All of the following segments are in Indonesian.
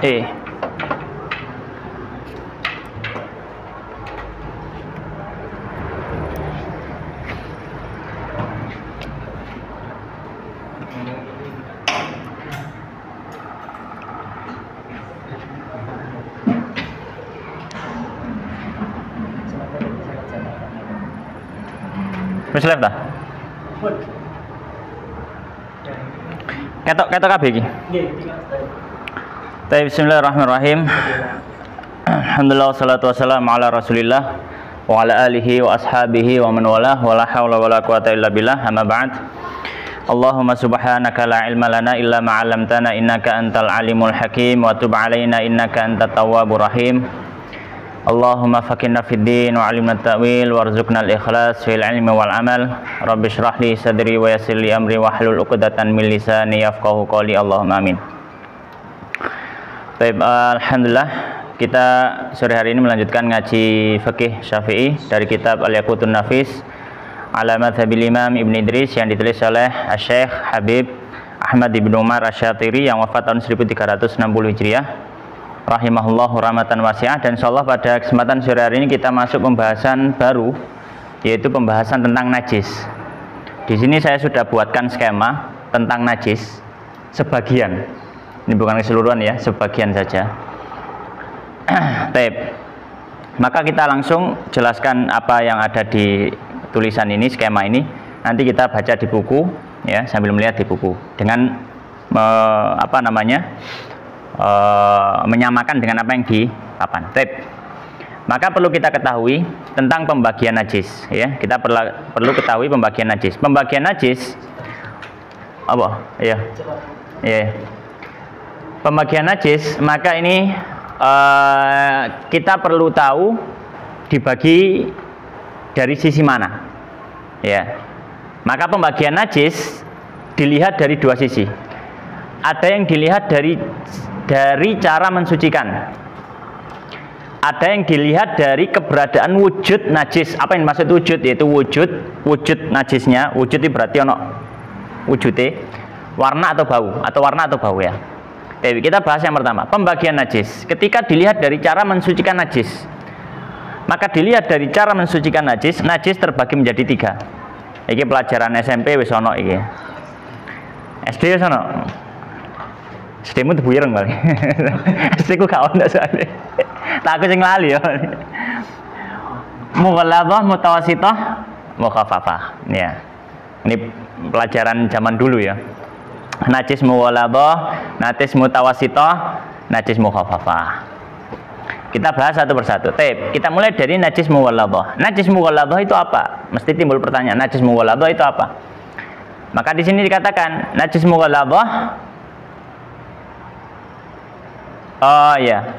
E. Wis live ta? Ketok kabeh iki. Nggih. Bismillahirrahmanirrahim. Alhamdulillah wassalatu wassalamu ala Rasulillah wa ala alihi wa ashabihi wa man walah wa la haula wa la quwata illa billah. Amma ba'd. Allahumma subhanaka la ilma lana illa ma 'allamtana innaka antal alimul hakim wa tub 'alaina innaka antat tawwabur rahim. Allahumma fakinna fid din wa 'allimna at-ta'wil warzuqna al-ikhlas fil 'ilmi wal 'amal. Rabbi shrah li sadri wa yassir li amri wa hlul 'uqdatan min lisani yafqahu qawli. Allahumma amin. Baik, alhamdulillah kita sore hari ini melanjutkan ngaji fikih Syafi'i dari kitab Al-Yaqutun Nafis ala madhhabil Imam Ibn Idris yang ditulis oleh Syekh Habib Ahmad Ibn Umar Asy-Syatiri yang wafat tahun 1360 Hijriah rahimahullahu rahmatan wasi'ah. Dan insyaallah pada kesempatan sore hari ini kita masuk pembahasan baru, yaitu pembahasan tentang najis. Di sini saya sudah buatkan skema tentang najis sebagian. Ini bukan keseluruhan ya, sebagian saja. Baik. Maka kita langsung jelaskan apa yang ada di tulisan ini, skema ini. Nanti kita baca di buku ya, sambil melihat di buku dengan menyamakan dengan apa yang di papan. Maka perlu kita ketahui tentang pembagian najis ya. Kita perlu ketahui pembagian najis. Pembagian najis apa? Ya. Ya. Pembagian najis, maka ini kita perlu tahu dibagi dari sisi mana. Ya. Maka pembagian najis dilihat dari dua sisi. Ada yang dilihat dari cara mensucikan. Ada yang dilihat dari keberadaan wujud najis. Apa yang maksud wujud? Yaitu wujud najisnya. Wujud itu berarti ono wujudnya warna atau bau ya. Jadi kita bahas yang pertama, pembagian najis. Ketika dilihat dari cara mensucikan najis, maka dilihat dari cara mensucikan najis, najis terbagi menjadi tiga. Iki pelajaran SMP wis ono iki. SD wis ono. SD-mu tebuyereng kali. SD ku gak ono soalnya. Tak aku sing lali ya. Mughalladhah, mutawassithah, mukhaffafah. Ya. Ini pelajaran zaman dulu ya. Najis mughalladhah, najis mutawassithah, najis mukhaffafah. Kita bahas satu persatu. Kita mulai dari najis mughalladhah. Najis mughalladhah itu apa? Mesti timbul pertanyaan, najis mughalladhah itu apa? Maka di sini dikatakan najis mughalladhah. Oh ya,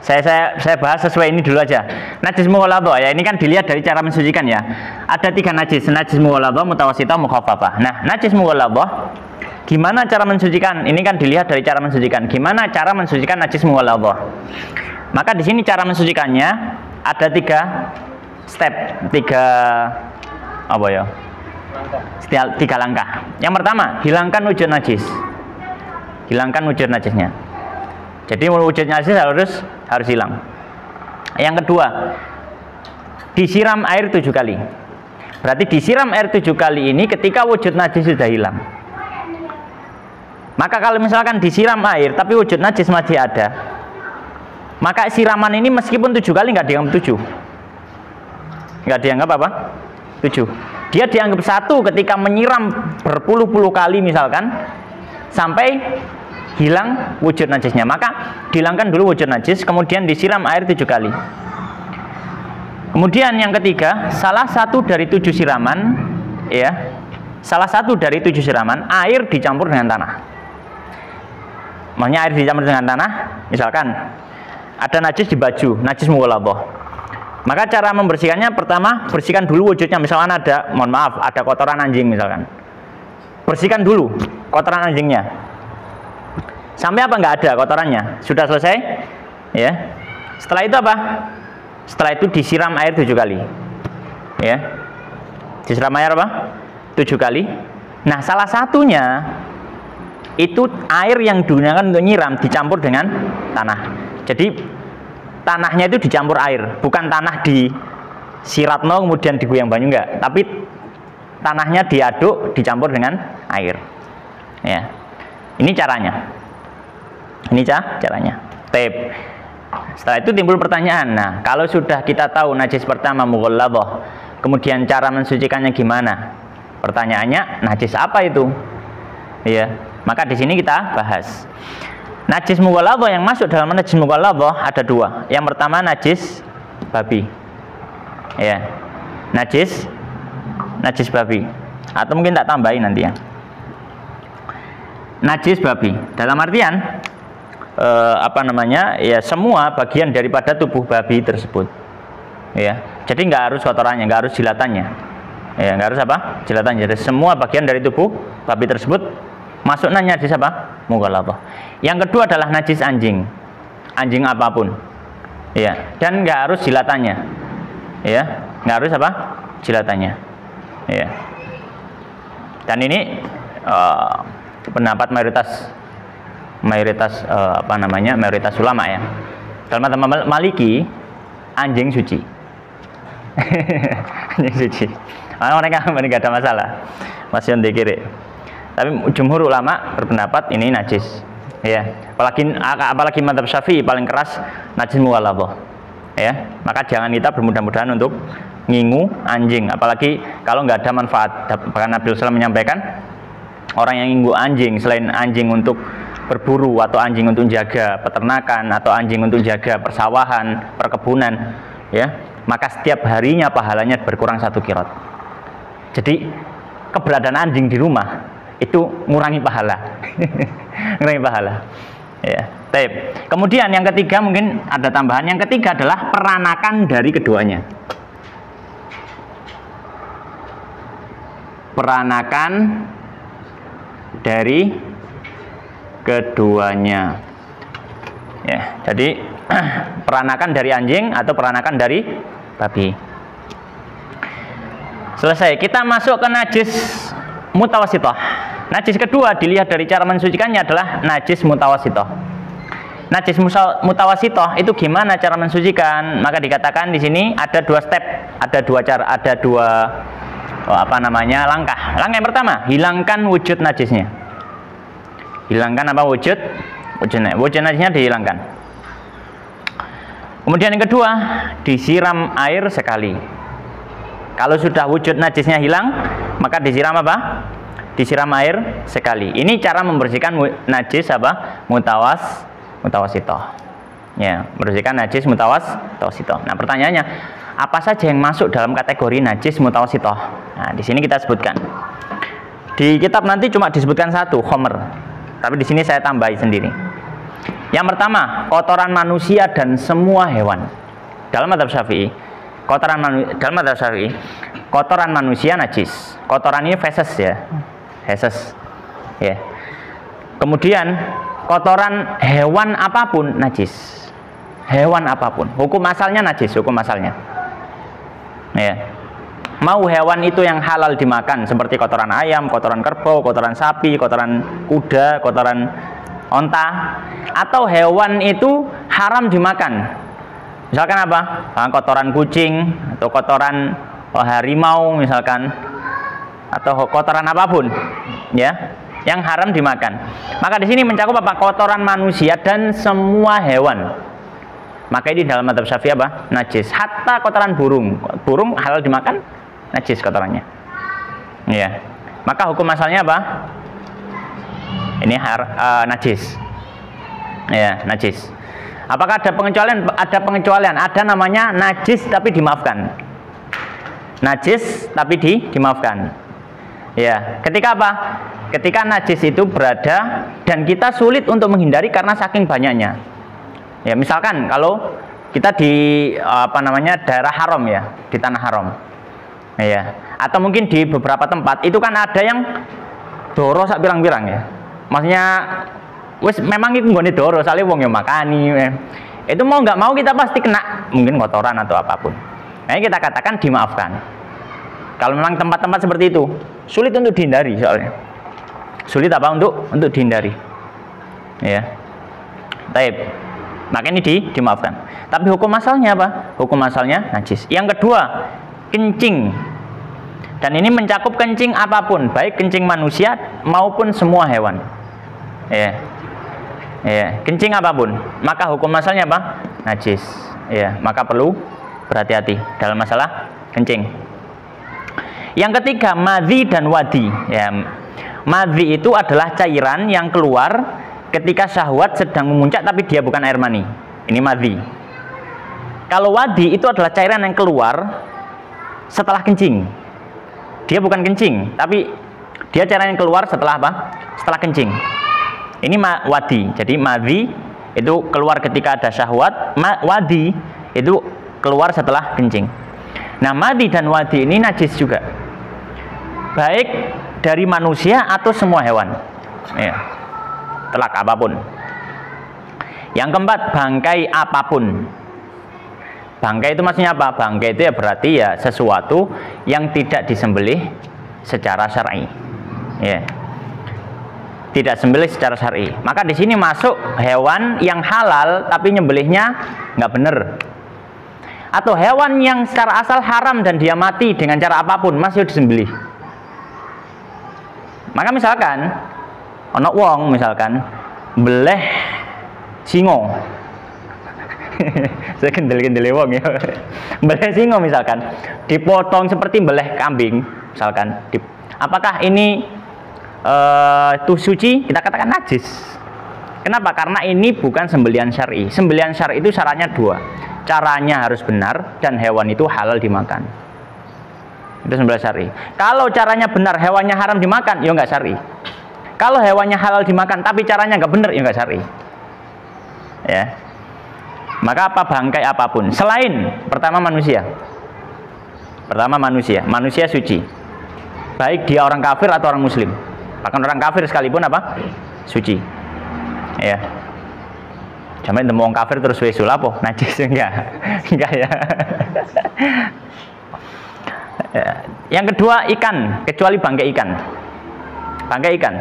saya bahas sesuai ini dulu aja. Najis mughalladhah ya, ini kan dilihat dari cara mensucikan ya. Ada tiga najis mughalladhah, mutawassithah, mukhaffafah. Nah, najis mughalladhah, gimana cara mensucikan? Ini kan dilihat dari cara mensucikan. Gimana cara mensucikan najis mughalladhah? Maka di sini cara mensucikannya ada tiga step, tiga langkah. Yang pertama, hilangkan wujud najis. Hilangkan wujud najisnya. Jadi wujud najis harus hilang. Yang kedua, disiram air 7 kali. Berarti disiram air 7 kali ini ketika wujud najis sudah hilang. Maka kalau misalkan disiram air tapi wujud najis masih ada, maka siraman ini meskipun 7 kali nggak dianggap 7. Nggak dianggap apa? 7. Dia dianggap 1 ketika menyiram berpuluh-puluh kali misalkan sampai hilang wujud najisnya. Maka dihilangkan dulu wujud najis, kemudian disiram air 7 kali. Kemudian yang ketiga, salah satu dari 7 siraman ya, salah satu dari 7 siraman air dicampur dengan tanah. Maksudnya air dicampur dengan tanah, misalkan ada najis di baju, najis mughalladhah. Maka cara membersihkannya pertama bersihkan dulu wujudnya. Misalkan ada, mohon maaf, ada kotoran anjing misalkan. Bersihkan dulu kotoran anjingnya. Sampai apa nggak ada kotorannya, sudah selesai ya. Setelah itu apa? Setelah itu disiram air 7 kali ya. Disiram air apa? 7 kali. Nah, salah satunya itu air yang digunakan untuk nyiram dicampur dengan tanah. Jadi tanahnya itu dicampur air, bukan tanah disiratno kemudian digoyang banyu, enggak, tapi tanahnya diaduk dicampur dengan air. Ya. Ini caranya. Ini caranya. Tip. Setelah itu timbul pertanyaan. Nah, kalau sudah kita tahu najis pertama mughalladhah, kemudian cara mensucikannya gimana? Pertanyaannya, najis apa itu? Ya, maka di sini kita bahas. Najis mughalladhah, yang masuk dalam najis mughalladhah ada dua. Yang pertama najis babi. Ya. Najis babi. Atau mungkin tak tambahin nanti ya. Najis babi. Dalam artian ya semua bagian daripada tubuh babi tersebut. Ya. Jadi nggak harus kotorannya, nggak harus jilatannya. Ya, nggak harus apa? Jilatannya. Jadi semua bagian dari tubuh babi tersebut masuknya najis apa? Mughalladhah. Yang kedua adalah najis anjing. Anjing apapun. Ya, dan nggak harus jilatannya. Ya, nggak harus apa? Jilatannya. Ya. Dan ini pendapat mayoritas ulama ya. Dalam mazhab Maliki, anjing suci. Anjing suci. Mereka nggak ada masalah. Masih on kiri. Tapi jumhur ulama berpendapat ini najis. Ya, apalagi mazhab Syafi'i paling keras najis mughalladhah. Ya, maka jangan kita bermudah-mudahan untuk ngingu anjing, apalagi kalau nggak ada manfaat. Bahkan Nabi SAW menyampaikan orang yang ngingu anjing selain anjing untuk berburu atau anjing untuk jaga peternakan atau anjing untuk jaga persawahan, perkebunan, ya, maka setiap harinya pahalanya berkurang 1 qirot. Jadi keberadaan anjing di rumah itu ngurangi pahala. Ngurangi pahala. Ya, taib. Kemudian yang ketiga mungkin ada tambahan. Yang ketiga adalah peranakan dari keduanya. Peranakan dari keduanya. Ya, jadi peranakan dari anjing atau peranakan dari babi. Selesai. Kita masuk ke najis mutawasithah. Najis kedua dilihat dari cara mensucikannya adalah najis mutawasithah. Najis mutawasithah itu gimana cara mensucikan? Maka dikatakan di sini ada 2 step, ada 2 cara, ada 2 langkah. Langkah yang pertama, hilangkan wujud najisnya. Hilangkan apa wujud najisnya dihilangkan. Kemudian yang kedua, disiram air sekali. Kalau sudah wujud najisnya hilang, maka disiram apa? Disiram air sekali. Ini cara membersihkan najis apa? Mutawasithah. Ya, membersihkan najis mutawasithah. Nah, pertanyaannya, apa saja yang masuk dalam kategori najis mutawasithah? Nah, di sini kita sebutkan. Di kitab nanti cuma disebutkan 1, khomer. Tapi di sini saya tambahi sendiri. Yang pertama, kotoran manusia dan semua hewan. Dalam mazhab Syafi'i, kotoran manusia najis. Kotoran ini feses ya. Feses. Ya. Kemudian kotoran hewan apapun najis. Hewan apapun. Hukum asalnya najis, hukum asalnya. Ya. Mau hewan itu yang halal dimakan seperti kotoran ayam, kotoran kerbau, kotoran sapi, kotoran kuda, kotoran onta, atau hewan itu haram dimakan. Misalkan apa? Kotoran kucing atau kotoran harimau misalkan, atau kotoran apapun, ya, yang haram dimakan. Maka di sini mencakup apa? Kotoran manusia dan semua hewan. Maka ini dalam mazhab Syafi'i apa? Najis. Hatta kotoran burung. Burung halal dimakan, najis kotorannya. Ya. Maka hukum asalnya apa? Ini najis. Ya, najis. Apakah ada pengecualian? Ada pengecualian. Ada namanya najis tapi dimaafkan. Najis tapi dimaafkan. Ya, ketika apa? Ketika najis itu berada dan kita sulit untuk menghindari karena saking banyaknya. Ya, misalkan kalau kita di daerah haram ya, di tanah haram. Ya, atau mungkin di beberapa tempat itu kan ada yang doro sak pirang-pirang ya. Maksudnya memang itu nggone doro, soalnya wong yang makani. Itu mau nggak mau kita pasti kena mungkin kotoran atau apapun. Nah, kita katakan dimaafkan. Kalau memang tempat-tempat seperti itu sulit untuk dihindari soalnya. sulit apa untuk dihindari. Ya. Taib. Maka ini dimaafkan. Tapi hukum asalnya apa? Hukum asalnya najis. Yang kedua, kencing. Dan ini mencakup kencing apapun, baik kencing manusia maupun semua hewan. Ya. Ya, kencing apapun, maka hukum asalnya apa? Najis. Ya, maka perlu berhati-hati dalam masalah kencing. Yang ketiga, madhi dan wadi. Ya, madhi itu adalah cairan yang keluar ketika syahwat sedang memuncak tapi dia bukan air mani. Ini madhi. Kalau wadi itu adalah cairan yang keluar setelah kencing. Dia bukan kencing, tapi dia cairan yang keluar setelah apa? Setelah kencing. Ini wadi. Jadi madhi itu keluar ketika ada syahwat, wadi itu keluar setelah kencing. Nah, madhi dan wadi ini najis juga, baik dari manusia atau semua hewan. Ya. Telak apapun. Yang keempat, bangkai apapun. Bangkai itu maksudnya apa? Bangkai itu ya berarti ya sesuatu yang tidak disembelih secara syar'i. Ya. Tidak sembelih secara syar'i. Maka di sini masuk hewan yang halal tapi nyembelihnya nggak benar. Atau hewan yang secara asal haram dan dia mati dengan cara apapun masih disembelih. Maka misalkan ono wong misalkan beleh singo. Saya kendel-kendel wong ya. Beleh singo misalkan dipotong seperti beleh kambing misalkan. Apakah ini itu suci? Kita katakan najis. Kenapa? Karena ini bukan sembelihan syar'i. Sembelihan syar'i itu syaratnya dua. Caranya harus benar dan hewan itu halal dimakan. Itu sembelihan syar'i. Kalau caranya benar, hewannya haram dimakan, ya nggak syar'i. Kalau hewannya halal dimakan tapi caranya nggak benar, ya nggak syar'i. Ya. Maka apa bangkai apapun selain pertama manusia. Pertama manusia suci. Baik dia orang kafir atau orang muslim. Bahkan orang kafir sekalipun apa? Suci. Ya. Sampai nemu orang kafir terus wis lapo najis enggak? Enggak ya. Yang kedua ikan, kecuali bangkai ikan. Bangkai ikan.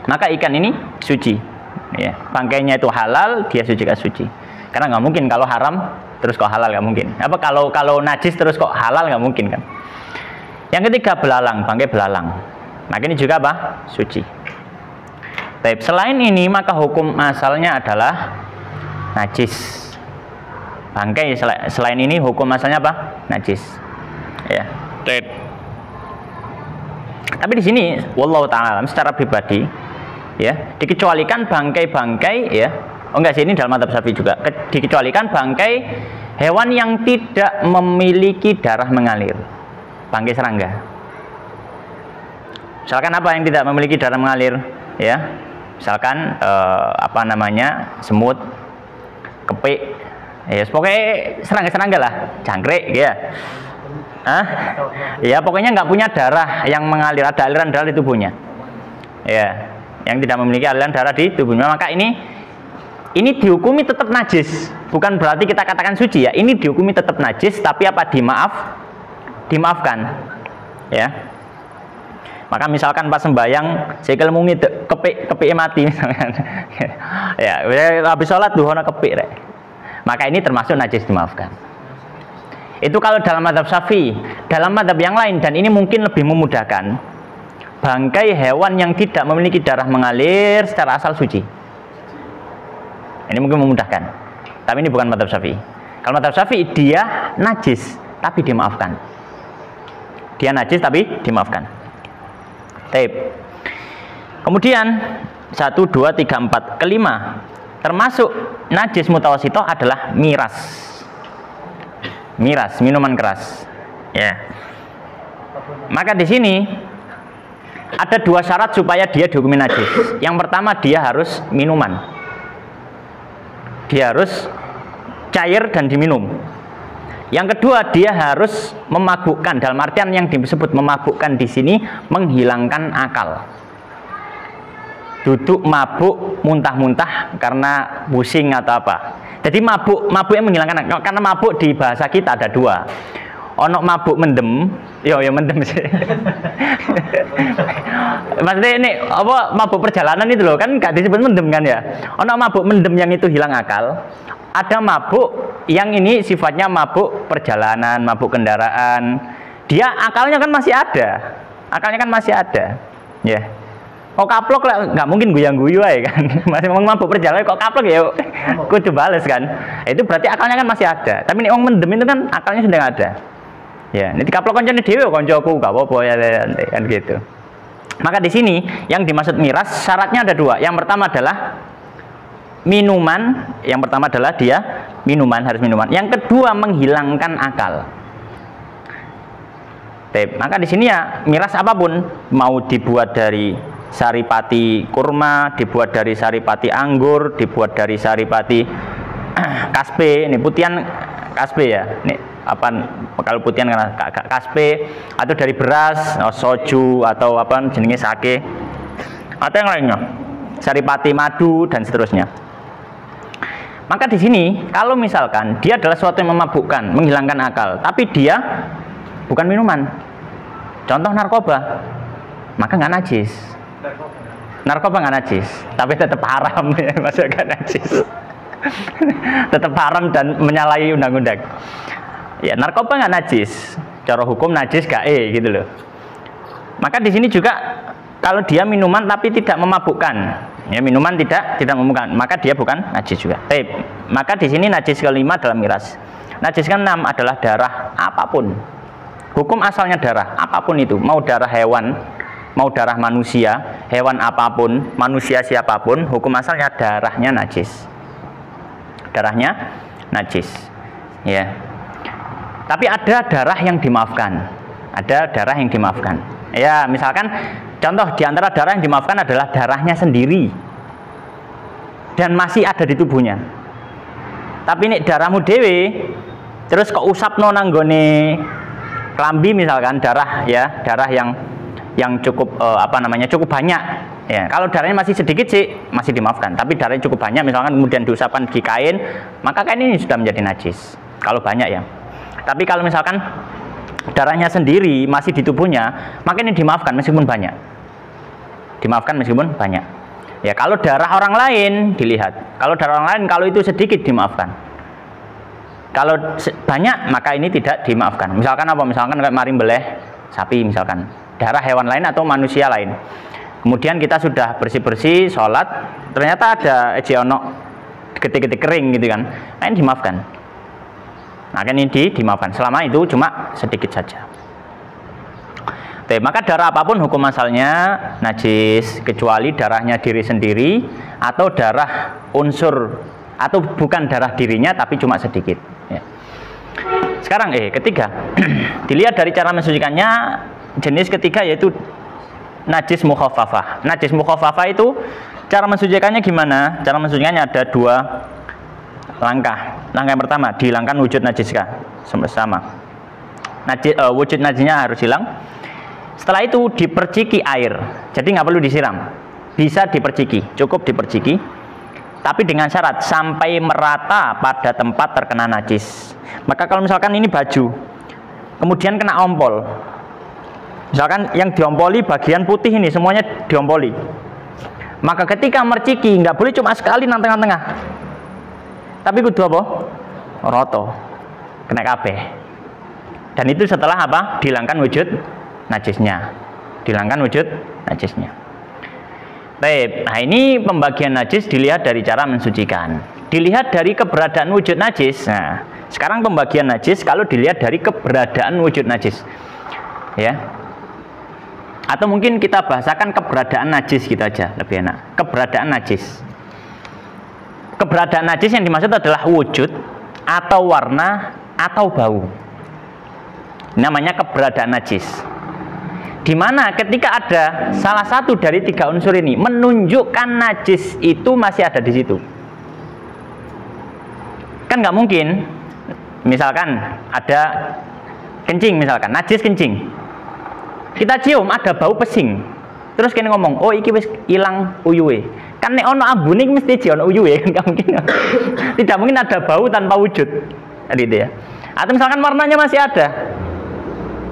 Maka ikan ini suci. Ya, bangkainya itu halal, dia suci kan suci. Karena nggak mungkin kalau haram terus kok halal, nggak mungkin. Apa kalau najis terus kok halal, nggak mungkin kan? Yang ketiga belalang, bangkai belalang. Maka ini juga apa? Suci. Tapi selain ini maka hukum asalnya adalah najis. Bangkai selain ini hukum asalnya apa? Najis. Ya. Tapi di sini wallahu ta'ala secara pribadi ya dikecualikan bangkai-bangkai ya. Oh enggak sih, ini dalam mazhab Syafi'i juga. Dikecualikan bangkai hewan yang tidak memiliki darah mengalir. Bangkai serangga. Misalkan apa yang tidak memiliki darah mengalir ya? Misalkan apa namanya? Semut, kepik. Ya, pokoknya serangga-serangga lah, jangkrik ya. Ya pokoknya nggak punya darah yang mengalir, ada aliran darah di tubuhnya. Ya, yang tidak memiliki aliran darah di tubuhnya, maka ini dihukumi tetap najis. Bukan berarti kita katakan suci ya. Ini dihukumi tetap najis, tapi apa dimaafkan. Ya. Maka misalkan pas sembayang sekel mungi kepik mati misalkan. Ya, habis sholat duhono kepik rek. Maka ini termasuk najis, dimaafkan. Itu kalau dalam mazhab Syafi'i. Dalam mazhab yang lain dan ini mungkin lebih memudahkan, bangkai hewan yang tidak memiliki darah mengalir secara asal suci. Ini mungkin memudahkan. Tapi ini bukan mazhab Syafi'i. Kalau mazhab Syafi'i dia najis tapi dimaafkan. Dia najis tapi dimaafkan. Taib. Kemudian 1, 2, 3, 4. Kelima, termasuk najis mutawasitoh adalah miras. Miras, minuman keras. Ya. Maka di sini ada dua syarat supaya dia dihukumi najis. Yang pertama, dia harus minuman. Dia harus cair dan diminum. Yang kedua, dia harus memabukkan. Dalam artian yang disebut memabukkan di sini menghilangkan akal. Duduk mabuk, muntah-muntah karena pusing atau apa. Jadi mabuk yang menghilangkan akal. Karena mabuk di bahasa kita ada dua. ono mabuk mendem, yo mendem sih. Maksudnya ini apa mabuk perjalanan itu loh kan nggak disebut mendem kan ya. Ono mabuk mendem yang itu hilang akal. Ada mabuk yang ini sifatnya mabuk perjalanan, mabuk kendaraan. Dia akalnya kan masih ada. Akalnya kan masih ada. Ya. Kok kaplok lah nggak mungkin guyang-guyu aja kan. Masih mabuk perjalanan kok kaplok ya kudu bales kan. Itu berarti akalnya kan masih ada. Tapi nih orang mendem itu kan akalnya sudah nggak ada. Ya, ini kaplok koncone dhewe koncoku gak apa-apa ya kan gitu. Maka di sini yang dimaksud miras syaratnya ada dua. Yang pertama adalah minuman. Yang pertama adalah dia minuman, harus minuman. Yang kedua menghilangkan akal. Maka di sini ya miras apapun mau dibuat dari saripati kurma, dibuat dari saripati anggur, dibuat dari saripati kaspe, ini putihan kaspe ya. Ini apa kalau putihan karena kaspe atau dari beras, soju atau apa jenisnya sake atau yang lainnya. Saripati madu dan seterusnya. Maka di sini kalau misalkan dia adalah sesuatu yang memabukkan, menghilangkan akal, tapi dia bukan minuman. Contoh narkoba, maka nggak najis. Narkoba nggak najis, tapi tetap haram ya, masuk nggak najis. Tetap haram dan menyalahi undang-undang. Ya narkoba nggak najis, cara hukum najis gak gitu loh. Maka di sini juga kalau dia minuman tapi tidak memabukkan, ya minuman tidak memabukkan, maka dia bukan najis juga. Maka di sini najis kelima dalam miras. Najis keenam adalah darah apapun. Hukum asalnya darah apapun itu, mau darah hewan, mau darah manusia, hewan apapun, manusia siapapun, hukum asalnya darahnya najis. Darahnya najis. Ya. Tapi ada darah yang dimaafkan. Ada darah yang dimaafkan. Ya, misalkan contoh di antara darah yang dimaafkan adalah darahnya sendiri. Dan masih ada di tubuhnya. Tapi ini darahmu dewe, terus kok usapno nanggone klambi misalkan darah ya, darah yang cukup cukup banyak ya. Kalau darahnya masih sedikit sih masih dimaafkan, tapi darahnya cukup banyak misalkan kemudian diusapkan di kain, maka kain ini sudah menjadi najis kalau banyak ya. Tapi kalau misalkan darahnya sendiri masih di tubuhnya, maka ini dimaafkan meskipun banyak. Dimaafkan meskipun banyak. Ya, kalau darah orang lain dilihat. Kalau darah orang lain kalau itu sedikit dimaafkan. Kalau banyak maka ini tidak dimaafkan. Misalkan apa? Misalkan kayak mari beleh sapi misalkan. Darah hewan lain atau manusia lain. Kemudian kita sudah bersih-bersih sholat, ternyata ada ejeonok getik-getik kering gitu kan. Nah, ini dimaafkan. Nah, ini dimaafkan. Selama itu cuma sedikit saja. Maka darah apapun hukum asalnya najis kecuali darahnya diri sendiri atau darah unsur atau bukan darah dirinya tapi cuma sedikit. Ya. Sekarang ketiga, dilihat dari cara mensucikannya, jenis ketiga yaitu najis mukhaffafah. Najis mukhaffafah itu cara mensucikannya gimana? Cara mensucikannya ada dua langkah. Langkah yang pertama, dihilangkan wujud najiskah sama. Wujud najisnya harus hilang. Setelah itu diperciki air. Jadi nggak perlu disiram. Bisa diperciki, cukup diperciki. Tapi dengan syarat sampai merata pada tempat terkena najis. Maka kalau misalkan ini baju, kemudian kena ompol, misalkan yang diompoli bagian putih ini semuanya diompoli, maka ketika merciki nggak boleh cuma sekali nang tengah-tengah, tapi kudu apa? Roto, kena kabeh. Dan itu setelah apa? Dihilangkan wujud najisnya. Dihilangkan wujud najisnya. Baik, nah ini pembagian najis dilihat dari cara mensucikan. Dilihat dari keberadaan wujud najis. Nah, sekarang pembagian najis kalau dilihat dari keberadaan wujud najis. Ya. Atau mungkin kita bahasakan keberadaan najis gitu aja, lebih enak. Keberadaan najis. Keberadaan najis yang dimaksud adalah wujud atau warna atau bau. Namanya keberadaan najis. Di mana ketika ada salah satu dari tiga unsur ini menunjukkan najis itu masih ada di situ. Kan nggak mungkin, misalkan ada kencing misalkan, najis kencing. Kita cium ada bau pesing. Terus kene ngomong, "Oh iki wis ilang uyuhe." Kan nek ono ambune mesti ono uyuhe, kan nggak mungkin. Tidak mungkin ada bau tanpa wujud. Gitu ya. Atau misalkan warnanya masih ada.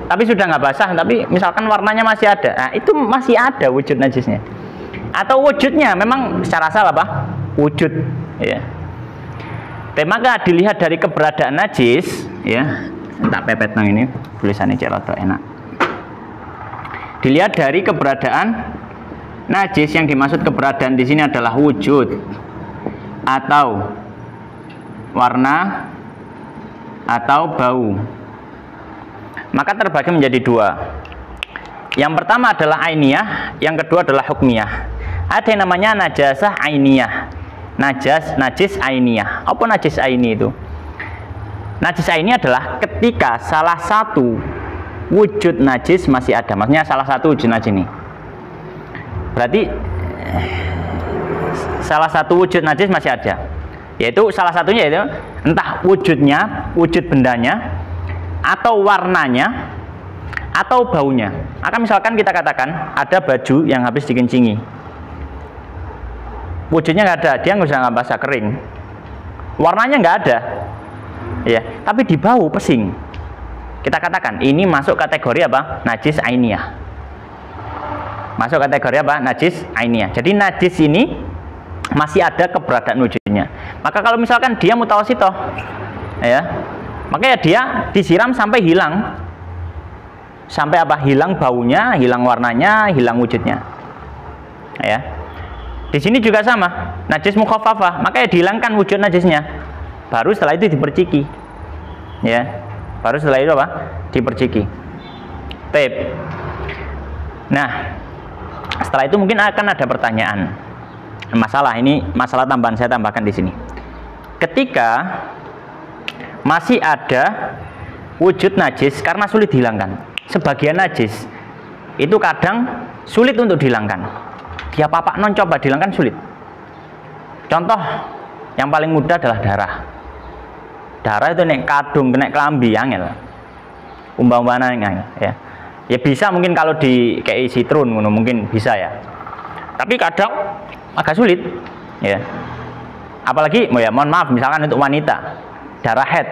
tapi sudah nggak basah, tapi misalkan warnanya masih ada, nah, itu masih ada wujud najisnya. Atau wujudnya memang secara asal apa? Wujud, ya. Maka dilihat dari keberadaan najis, ya. Tak pepet nang ini tulisannya cerot enak. Dilihat dari keberadaan najis, yang dimaksud keberadaan di sini adalah wujud atau warna atau bau. Maka terbagi menjadi dua. Yang pertama adalah ainiyah, yang kedua adalah hukmiyah. Ada yang namanya najasah ainiyah. Najis ainiyah. Apa najis aini itu? Najis aini adalah ketika salah satu wujud najis masih ada. Maksudnya salah satu wujud najis ini. Berarti salah satu wujud najis masih ada. Yaitu salah satunya itu entah wujudnya, wujud bendanya, atau warnanya, atau baunya. Maka misalkan kita katakan ada baju yang habis dikencingi. Wujudnya nggak ada, dia nggak basah kering. Warnanya nggak ada. Ya, tapi di bau pesing. Kita katakan ini masuk kategori apa? Najis ainiyah. Masuk kategori apa? Najis ainiyah. Jadi najis ini masih ada keberadaan wujudnya. Maka kalau misalkan dia mutawasitoh, ya, maka ya dia disiram sampai hilang. Sampai apa? Hilang baunya, hilang warnanya, hilang wujudnya. Ya. Di sini juga sama. Najis mukhaffafah, maka ya dihilangkan wujud najisnya. Baru setelah itu diperciki, ya. Baru setelah itu apa? Diperciki. Tape. Nah, setelah itu mungkin akan ada pertanyaan. Masalah ini, masalah tambahan saya tambahkan di sini. Ketika masih ada wujud najis karena sulit dihilangkan. Sebagian najis itu kadang sulit untuk dihilangkan. Dia papak non coba dihilangkan sulit. Contoh yang paling mudah adalah darah. Darah itu nek kadung, nek kelambi angel. Umpamanya ya. Ya bisa mungkin kalau di kayak sitrun mungkin bisa ya. Tapi kadang agak sulit ya. Apalagi ya mohon maaf misalkan untuk wanita darah head.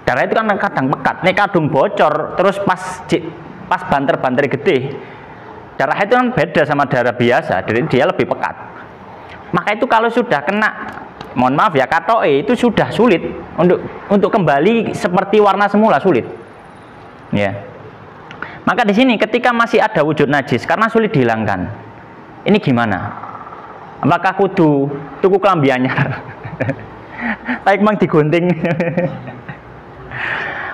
Darah itu kan kadang pekat. Nek kadung bocor terus pas banter-banter gede. Darah head itu kan beda sama darah biasa. Jadi dia lebih pekat. Maka itu kalau sudah kena, mohon maaf ya, katoe itu sudah sulit untuk kembali seperti warna semula, sulit. Ya. Maka di sini ketika masih ada wujud najis karena sulit dihilangkan, ini gimana? Apakah kudu tuku kelambi anyar? Baik mang digunting.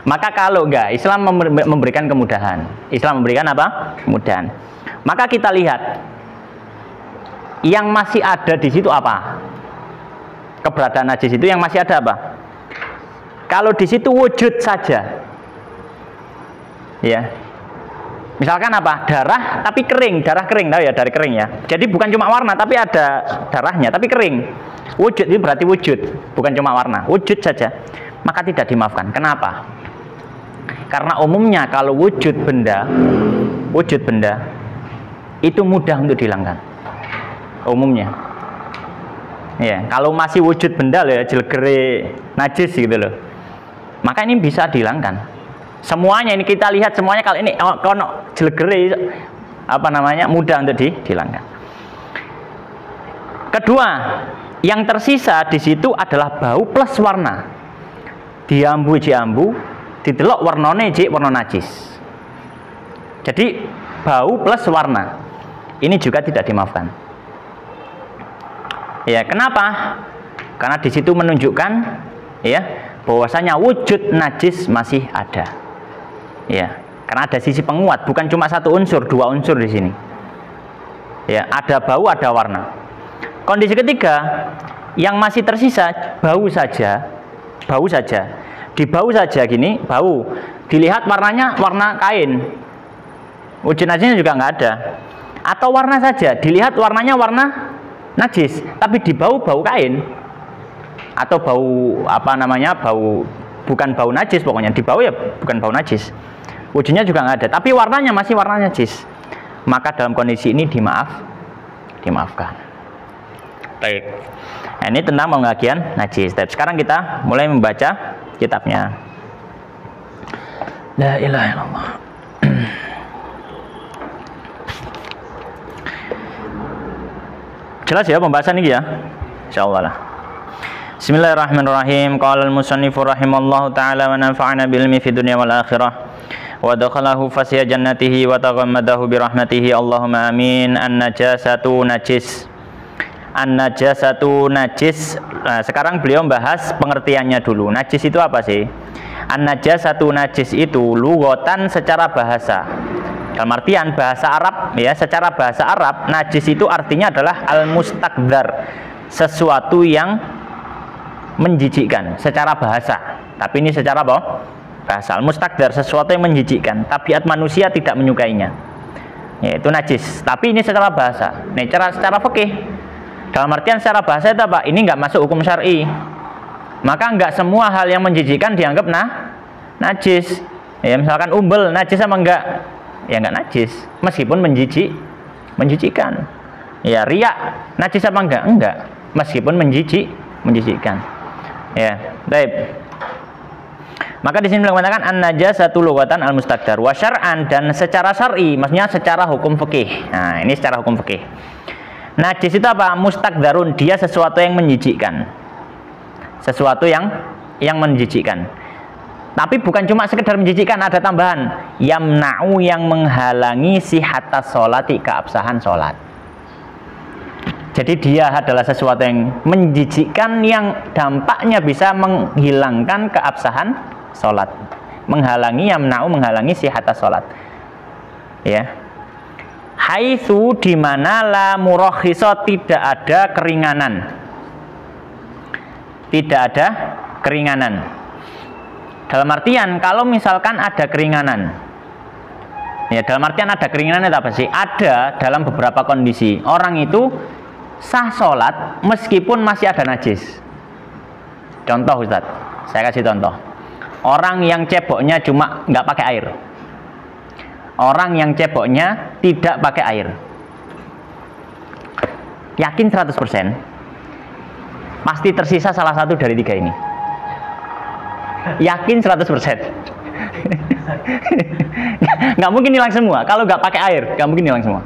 Maka kalau enggak, Islam memberikan kemudahan. Islam memberikan apa? Kemudahan. Maka kita lihat yang masih ada di situ apa? Keberadaan najis itu yang masih ada apa? Kalau di situ wujud saja, ya. Misalkan apa? Darah tapi kering, darah kering, tahu ya, dari kering ya. Jadi bukan cuma warna tapi ada darahnya tapi kering. Wujud itu berarti wujud, bukan cuma warna, wujud saja. Maka tidak dimaafkan. Kenapa? Karena umumnya kalau wujud benda itu mudah untuk dihilangkan. Umumnya. Ya, kalau masih wujud benda loh ya, jelgere najis gitu loh. Maka ini bisa dihilangkan. Semuanya ini kita lihat semuanya kalau ini kono jelgere apa namanya mudah untuk dihilangkan. Kedua, yang tersisa di situ adalah bau plus warna. Diambu ciambu, didelok warnane cik warna najis. Jadi bau plus warna ini juga tidak dimaafkan. Ya, kenapa? Karena di situ menunjukkan ya bahwasanya wujud najis masih ada. Ya, karena ada sisi penguat, bukan cuma satu unsur, dua unsur di sini. Ya, ada bau, ada warna. Kondisi ketiga, yang masih tersisa bau saja. Bau saja. Di bau saja gini, bau. Dilihat warnanya warna kain. Wujud najisnya juga nggak ada. Atau warna saja, dilihat warnanya warna najis, tapi di bau kain. Atau bau apa namanya? Bau bukan bau najis pokoknya, di bau ya bukan bau najis. Wujudnya juga nggak ada, tapi warnanya masih warna najis. Maka dalam kondisi ini dimaafkan. Baik. Nah, ini tentang pembagian najis. Sekarang kita mulai membaca kitabnya. La ilaha illallah. Jelas ya pembahasan ini ya? Insyaallah lah. Bismillahirrahmanirrahim. Qala al-musannifu rahimallahu taala wa nafa'ana bil ilmi fid dunya wal akhirah. Wa dakhalahu fasiya jannatihi wa taghammadahu bi rahmatihi. Allahumma amin. An-najasatu najis. An-najasatu najis. Nah, sekarang beliau membahas pengertiannya dulu. Najis itu apa sih? An-najasatu najis itu lughatan secara bahasa. Dalam artian bahasa Arab ya, secara bahasa Arab najis itu artinya adalah al-mustakdar, sesuatu yang menjijikkan secara bahasa. Tapi ini secara apa? Bahasa. Al-mustakdar, sesuatu yang menjijikkan. Tabiat manusia tidak menyukainya. Yaitu najis. Tapi ini secara bahasa. Nih secara fikih. Dalam artian secara bahasa itu apa? Ini nggak masuk hukum syar'i. Maka nggak semua hal yang menjijikkan dianggap najis. Ya misalkan umbel najis sama enggak? Ya nggak najis, meskipun menjijikkan. Ya riak najis apa enggak? Enggak, meskipun menjijikkan. Ya, baik. Maka di sini mengatakan an-najasatu lughatan al-mustakdar wa syar'an, dan secara syar'i maksudnya secara hukum fikih. Nah, ini secara hukum fikih. Najis itu apa? Mustakdarun, dia sesuatu yang menjijikkan. Sesuatu yang menjijikkan. Tapi bukan cuma sekedar menjijikkan, ada tambahan yamna'u, yang menghalangi sihatas sholati, keabsahan sholat. Jadi dia adalah sesuatu yang menjijikkan yang dampaknya bisa menghilangkan keabsahan sholat. Menghalangi, yamna'u, menghalangi sihatas sholat. Ya. Haitsu, di mana la murakhisa, tidak ada keringanan. Tidak ada keringanan. Dalam artian kalau misalkan ada keringanan, ya dalam artian ada keringanan itu apa sih? Ada dalam beberapa kondisi orang itu sah sholat meskipun masih ada najis. Contoh Ustadz, saya kasih contoh. Orang yang ceboknya cuma nggak pakai air. Orang yang ceboknya tidak pakai air. Yakin 100%? Pasti tersisa salah satu dari tiga ini. Yakin 100%. Nggak mungkin hilang semua. Kalau nggak pakai air, nggak mungkin hilang semua.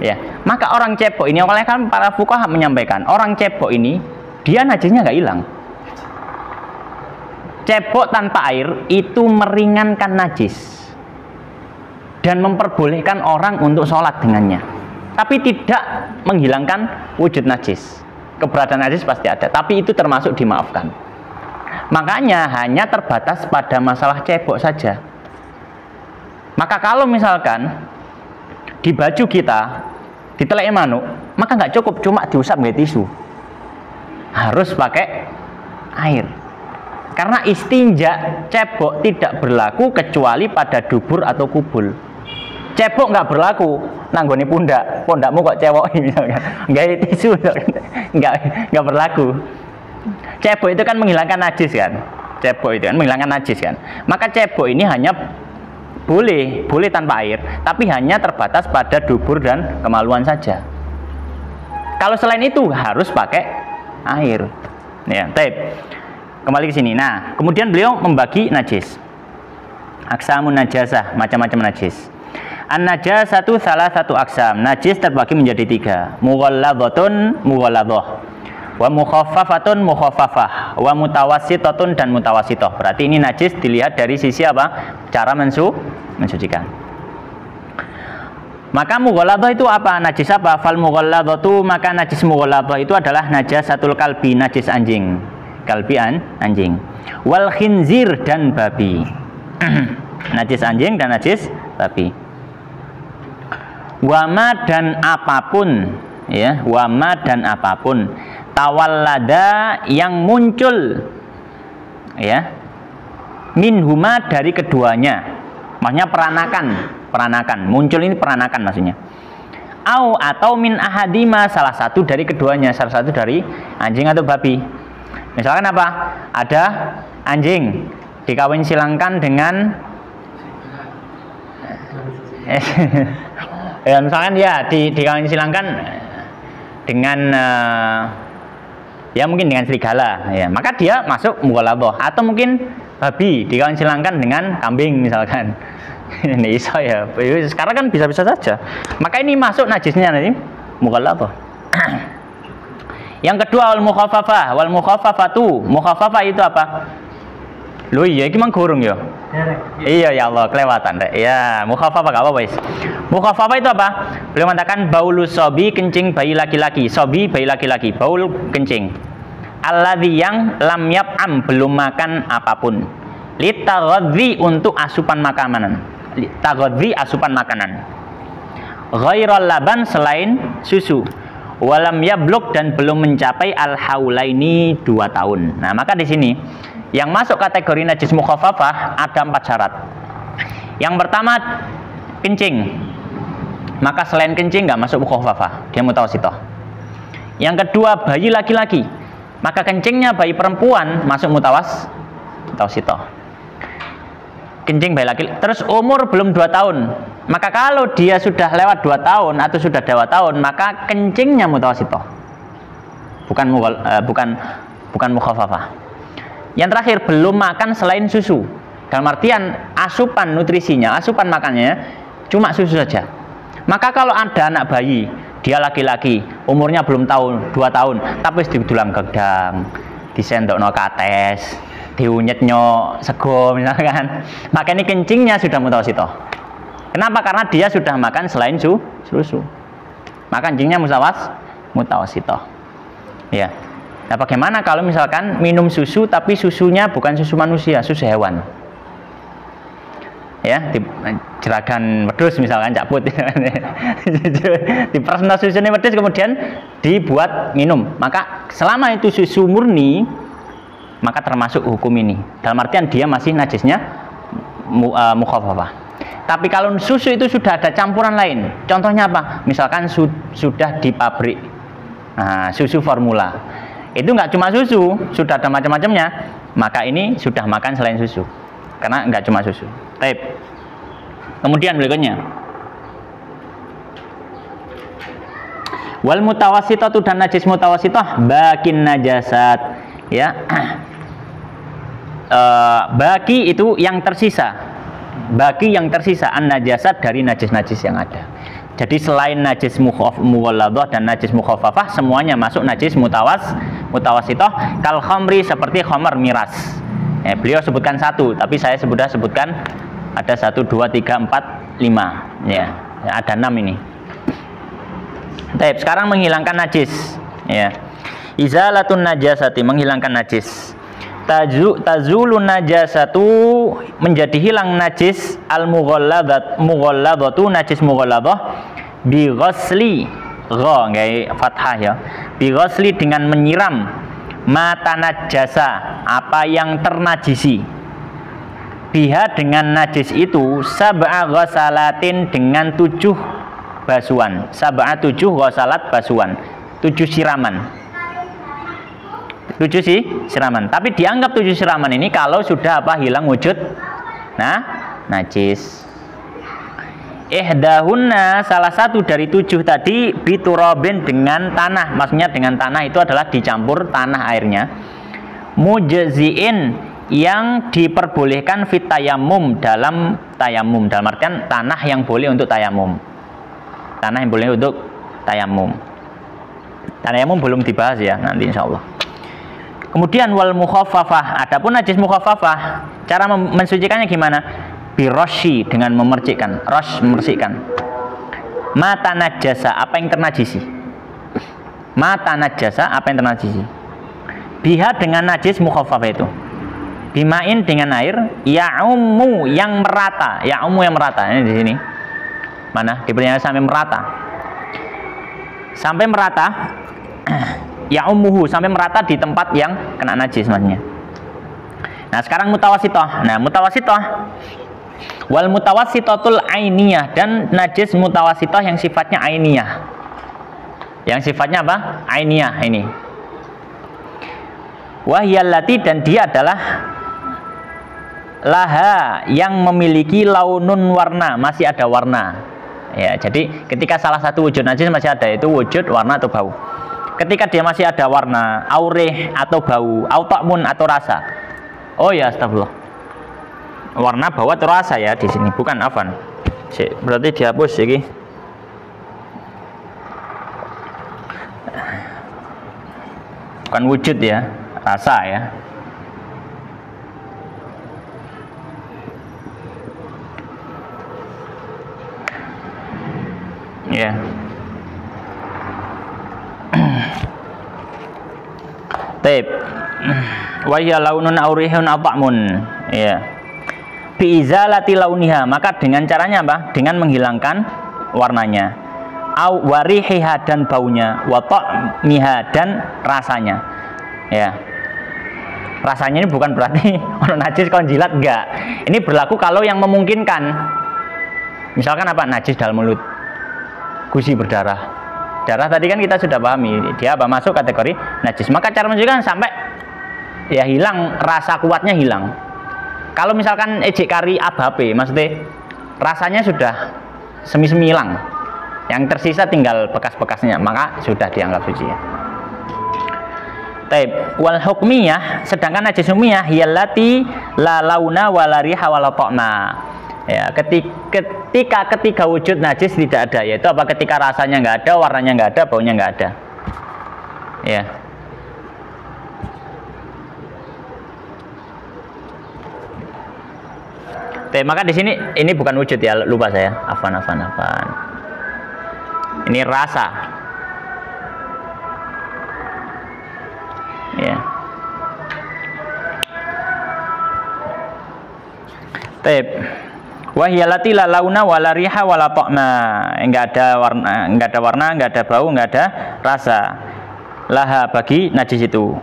Ya, maka orang cebok ini, awalnya kan para fuqaha menyampaikan, orang cebok ini dia najisnya nggak hilang. Cebok tanpa air itu meringankan najis dan memperbolehkan orang untuk sholat dengannya, tapi tidak menghilangkan wujud najis. Keberadaan najis pasti ada, tapi itu termasuk dimaafkan. Makanya hanya terbatas pada masalah cebok saja. Maka kalau misalkan di baju kita ditelek manuk, maka nggak cukup cuma diusap pakai tisu, harus pakai air. Karena istinja cebok tidak berlaku kecuali pada dubur atau kubul. Cebok nggak berlaku nanggone pundakmu kok cewek misalkan nggak tisu, nggak berlaku. Cebok itu kan menghilangkan najis kan, cebok itu kan menghilangkan najis kan. Maka cebok ini hanya boleh tanpa air, tapi hanya terbatas pada dubur dan kemaluan saja. Kalau selain itu harus pakai air. Ya, baik. Kembali ke sini. Nah, kemudian beliau membagi najis. Aqsamun najasah, macam-macam najis. An-najasatu salah satu aqsam. Najis terbagi menjadi tiga. Mughalladhatun, mughalladhah. Wa mukhaffafatun, mukhaffafah. Wa mutawassitatun, dan mutawassithah. Berarti ini najis dilihat dari sisi apa? Cara mensucikan. Maka mughalladhah itu apa? Najis apa? Fal mughalladhatu, maka najis mughalladhah itu adalah najasatul kalbi, najis anjing. Kalbian anjing. Wal khinzir, dan babi. Najis anjing dan najis babi. Wama, dan apapun, ya, wama dan apapun tawallada, yang muncul, ya, minhuma, dari keduanya. Maksudnya peranakan. Muncul ini peranakan maksudnya. Atau min ahadima, salah satu dari keduanya, salah satu dari anjing atau babi. Misalkan apa? Ada anjing dikawin silangkan dengan ya misalkan ya dikawin silangkan dengan ya mungkin dengan serigala, ya maka dia masuk mughalladhah. Atau mungkin babi dikawin silangkan dengan kambing misalkan. Ini iso ya, sekarang kan bisa-bisa saja. Maka ini masuk najisnya nanti mughalladhah. Yang kedua wal mukhaffafah. Wal mukhaffafatu, mukhaffafah itu apa? Loh iya iki mang gorong ya. Iya ya Allah, kelewatan rek. Ya, mukhaffafah gak apa-apa wis. Mukhaffafah itu apa? Beliau mengatakan baulus sobi, kencing bayi laki-laki. Sobi bayi laki-laki, baul kencing. Alladzi yang lam yab'am, belum makan apapun. Litaghadzi, untuk asupan makanan. Litaghadzi, asupan makanan. Ghairal laban, selain susu. Walam yablug, dan belum mencapai al-haulaini 2 tahun. Nah, maka di sini yang masuk kategori najis mukhaffafah ada 4 syarat. Yang pertama kencing, maka selain kencing nggak masuk mukhaffafah, dia mutawassithah. Yang kedua bayi laki-laki, maka kencingnya bayi perempuan masuk mutawassithah. Kencing bayi laki-laki. Terus umur belum 2 tahun, maka kalau dia sudah lewat 2 tahun atau sudah 2 tahun, maka kencingnya mutawassithah, bukan mukhaffafah. Yang terakhir belum makan selain susu, dalam artian asupan nutrisinya, asupan makannya cuma susu saja. Maka kalau ada anak bayi, dia laki-laki, umurnya belum 2 tahun, tapi didulang gedang, disendokno kates, diunyetnya sego misalkan, maka ini kencingnya sudah mutawassithah. Kenapa? Karena dia sudah makan selain susu, maka kencingnya mutawassithah. Ya. Nah, bagaimana kalau misalkan minum susu tapi susunya bukan susu manusia, susu hewan? Ya, jeragan wedhus misalkan cak put. Diperesno susune wedhus kemudian dibuat minum. Maka selama itu susu murni, maka termasuk hukum ini. Dalam artian dia masih najisnya mukhaffafah. Tapi kalau susu itu sudah ada campuran lain, contohnya apa? Misalkan sudah di pabrik, susu formula. Itu nggak cuma susu, sudah ada macam-macamnya, maka ini sudah makan selain susu, karena nggak cuma susu. Baik. Kemudian berikutnya, wal mutawassithatu, dan najis mutawassithah bakin najasat, ya. Baki itu yang tersisa, an najasat, dari najis-najis yang ada. Jadi selain najis mughalladhah dan najis mukhaffafah, semuanya masuk najis mutawassithah. Kal khamri, seperti khamr, miras. Beliau sebutkan 1, tapi saya sudah sebutkan ada 1, 2, 3, 4, 5. Ya, ada 6 ini. Baik, sekarang menghilangkan najis. Ya. Izalatun najasati, menghilangkan najis. Tazulun najasatu, menjadi hilang najis, al mughalladhatu, najis mughalladhah, bi ghasli, gha nggih fathah ya, bi ghasli, dengan menyiram, mata najasa, apa yang ternajisi, biha, dengan najis itu, sab'a ghasalatin, dengan 7 basuhan, 7 ghasalat, basuhan, 7 siraman. 7 siraman. Tapi dianggap 7 siraman ini kalau sudah apa? Hilang wujud najis. Ihdahunna, salah satu dari 7 tadi, biturabin, dengan tanah. Maksudnya dengan tanah itu adalah dicampur tanah airnya. Mujziin, yang diperbolehkan fit tayamum, dalam tayamum, dalam artian tanah yang boleh untuk tayamum. Tanah yang boleh untuk tayamum. Tayamum belum dibahas ya, nanti insyaallah. Kemudian wal mukhaffafah, adapun najis mukhaffafah, cara mensucikannya gimana? Birosyi, dengan memercikkan. Rosh, membersihkan. Mata najasa, apa yang ternajisi. Mata najasa, apa yang ternajisi. Biha, dengan najis mukhaffafah itu. Bimain, dengan air. Ya'ummu, yang merata. Ya'ummu, yang merata. Ini di sini. Mana? Diberinya sampai merata. Sampai merata. Ya ummuhu, sampai merata di tempat yang kena najis maksudnya. Nah, sekarang mutawassithah. Nah, mutawassithah wal mutawassithatul ainiyah, dan najis mutawassithah yang sifatnya ainiyah. Yang sifatnya apa? Ainiyah ini. Wahyallati, dan dia adalah laha, yang memiliki launun, warna, masih ada warna. Ya, jadi ketika salah satu wujud najis masih ada, itu wujud, warna atau bau. Ketika dia masih ada warna, aureh atau bau, autakmun atau rasa. Oh ya, astagfirullah. Warna, bau atau rasa ya di sini, bukan afan. Berarti dihapus iki. bukan wujud ya, rasa ya. Ya. Taib. Wa hiya launun aw rihun aw ta'mun. Ya. Bi izalati launiha, maka dengan caranya apa? Dengan menghilangkan warnanya. Aw warihiha, dan baunya, wa ta'miha, dan rasanya. Ya. Rasanya ini bukan berarti ono najis kon jilat, enggak. Ini berlaku kalau yang memungkinkan. Misalkan apa? Najis dalam mulut. Gusi berdarah. Darah tadi kan kita sudah pahami, dia apa masuk kategori najis. Maka cara mencucikan sampai ya hilang, rasa kuatnya hilang. Kalau misalkan ejek kari abape, maksudnya rasanya sudah semi-semi hilang. Yang tersisa tinggal bekas-bekasnya, maka sudah dianggap suci ya. Taib. Wal hukmiyah, sedangkan najis hukmiyah hiyallati la launa wala riha wala ta'ma. Ya, ketika wujud najis tidak ada, yaitu apa? Ketika rasanya nggak ada, warnanya nggak ada, baunya nggak ada. Ya. Maka di sini ini bukan wujud ya, lupa saya. Afan. Ini rasa. Ya. Taib. Wahiyalati la launa wala riha wala ta'ma. Enggak ada warna, enggak ada bau, enggak ada rasa. Laha, bagi najis itu.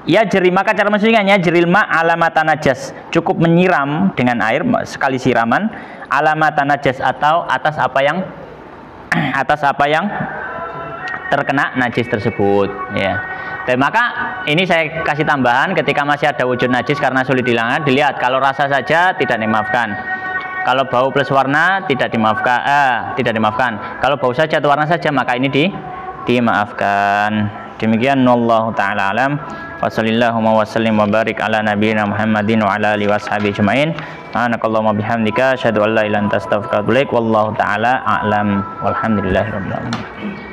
Ya jeri, maka cara mensucikannya jeril ma alamatan najas. Cukup menyiram dengan air sekali siraman alamatan najas, atau atas apa yang terkena najis tersebut ya. Dan maka ini saya kasih tambahan, ketika masih ada wujud najis karena sulit dihilangkan, dilihat kalau rasa saja tidak dimaafkan. Kalau bau plus warna tidak dimaafkan. Kalau bau saja atau warna saja maka ini dimaafkan. Demikian wallahu taala alam. Wassallallahu wasallim wa barik ala nabiyina Muhammadin wa ala alihi washabihi ajmain. Subhanakallahumma bihamdika asyhadu an la ilaha illa anta astaghfiruka wa atubu ilaik. Wallahu taala a'lam. Walhamdulillahirabbil alamin.